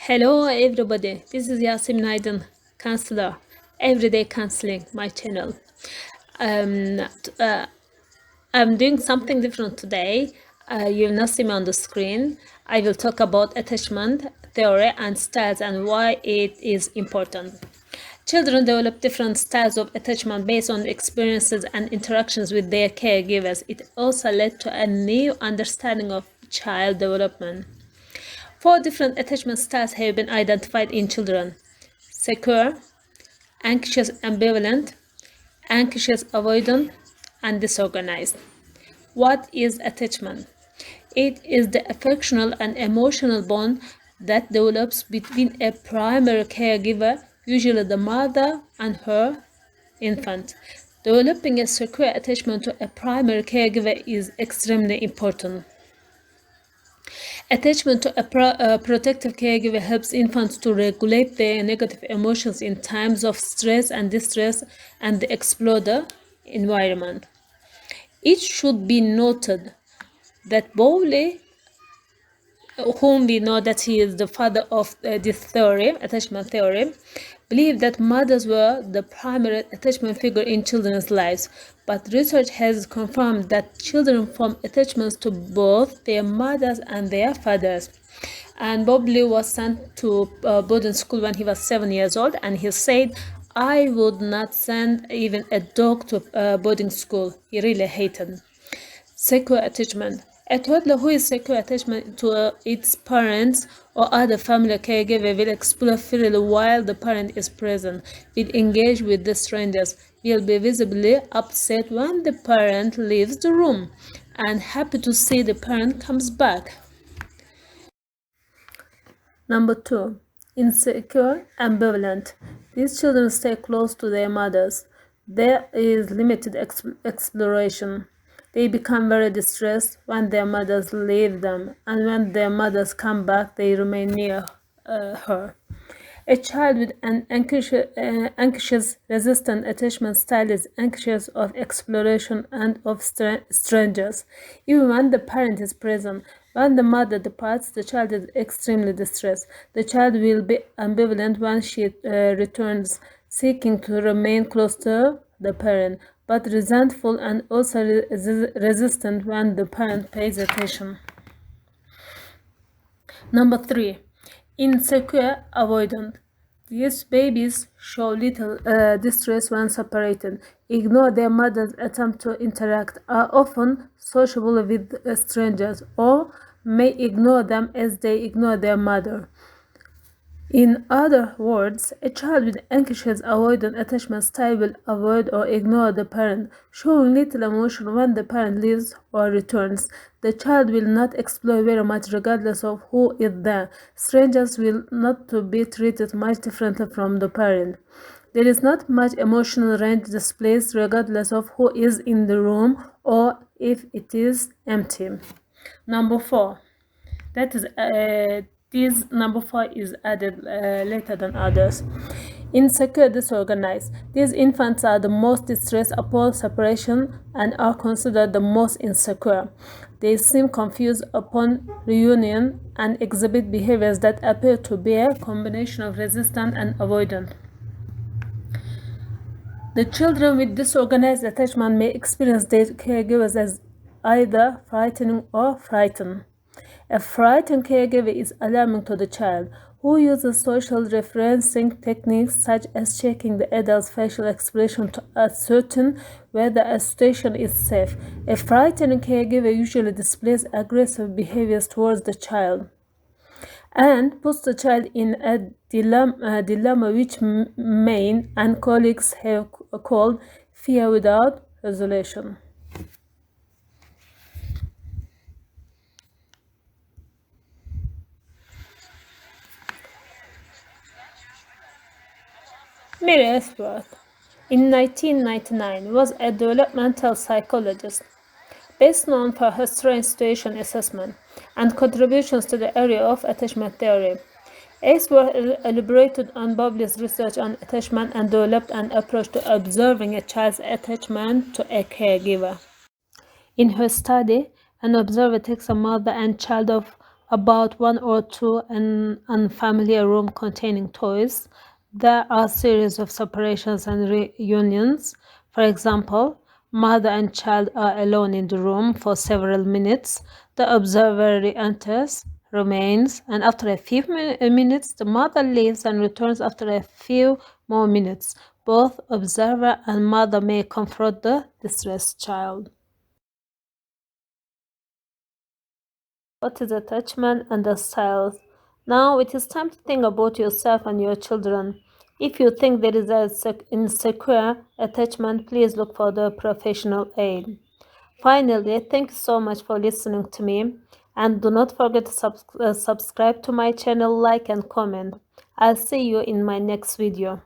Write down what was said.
Hello everybody, this is Yasim Naiden, counselor, everyday counseling, my channel. I'm doing something different today. You'll not see me on the screen. I will talk about attachment theory and styles and why it is important. Children develop different styles of attachment based on experiences and interactions with their caregivers. It also led to a new understanding of child development. 4 different attachment styles have been identified in children: secure, anxious-ambivalent, anxious-avoidant, and disorganized. What is attachment? It is the affectional and emotional bond that develops between a primary caregiver, usually the mother, and her infant. Developing a secure attachment to a primary caregiver is extremely important. Attachment to a protective caregiver helps infants to regulate their negative emotions in times of stress and distress and explore the environment. It should be noted that Bowlby, whom we know that he is the father of this theory, attachment theory, believed that mothers were the primary attachment figure in children's lives, but research has confirmed that children form attachments to both their mothers and their fathers. And Bowlby was sent to boarding school when he was 7 years old, and he said, "I would not send even a dog to boarding school." He really hated. Secure attachment. A toddler who is secure attachment to its parents or other family caregiver will explore freely while the parent is present, will engage with the strangers, will be visibly upset when the parent leaves the room, and happy to see the parent comes back. Number 2. Insecure-ambivalent. These children stay close to their mothers. There is limited exploration. They become very distressed when their mothers leave them, and when their mothers come back, they remain near her. A child with an anxious resistant attachment style is anxious of exploration and of strangers, even when the parent is present. When the mother departs, the child is extremely distressed. The child will be ambivalent when she returns, seeking to remain close to the parent, but resentful and also resistant when the parent pays attention. Number 3. Insecure-avoidant. These babies show little distress when separated, ignore their mother's attempt to interact, are often sociable with strangers, or may ignore them as they ignore their mother. In other words, a child with anxious avoidant attachment style will avoid or ignore the parent, showing little emotion when the parent leaves or returns. The child will not explore very much regardless of who is there. Strangers will not to be treated much differently from the parent. There is not much emotional range displayed regardless of who is in the room or if it is empty. Number 4. That is this number 4 is added later than others. Insecure-disorganized. These infants are the most distressed upon separation and are considered the most insecure. They seem confused upon reunion and exhibit behaviors that appear to be a combination of resistant and avoidant. The children with disorganized attachment may experience their caregivers as either frightening or frightened. A frightened caregiver is alarming to the child, who uses social referencing techniques such as checking the adult's facial expression to ascertain whether a situation is safe. A frightened caregiver usually displays aggressive behaviors towards the child and puts the child in a dilemma which Maine and colleagues have called fear without resolution. Mary Ainsworth, in 1999, was a developmental psychologist, best known for her strange situation assessment and contributions to the area of attachment theory. Ainsworth elaborated on Bowlby's research on attachment and developed an approach to observing a child's attachment to a caregiver. In her study, an observer takes a mother and child of about one or two in unfamiliar room containing toys. There are series of separations and reunions. For example, mother and child are alone in the room for several minutes. The observer re-enters, remains, and after a few minutes, the mother leaves and returns after a few more minutes. Both observer and mother may confront the distressed child. What is attachment and the styles? Now it is time to think about yourself and your children. If you think there is an insecure attachment, please look for the professional aid. Finally, thank you so much for listening to me, and do not forget to subscribe to my channel, like and comment. I'll see you in my next video.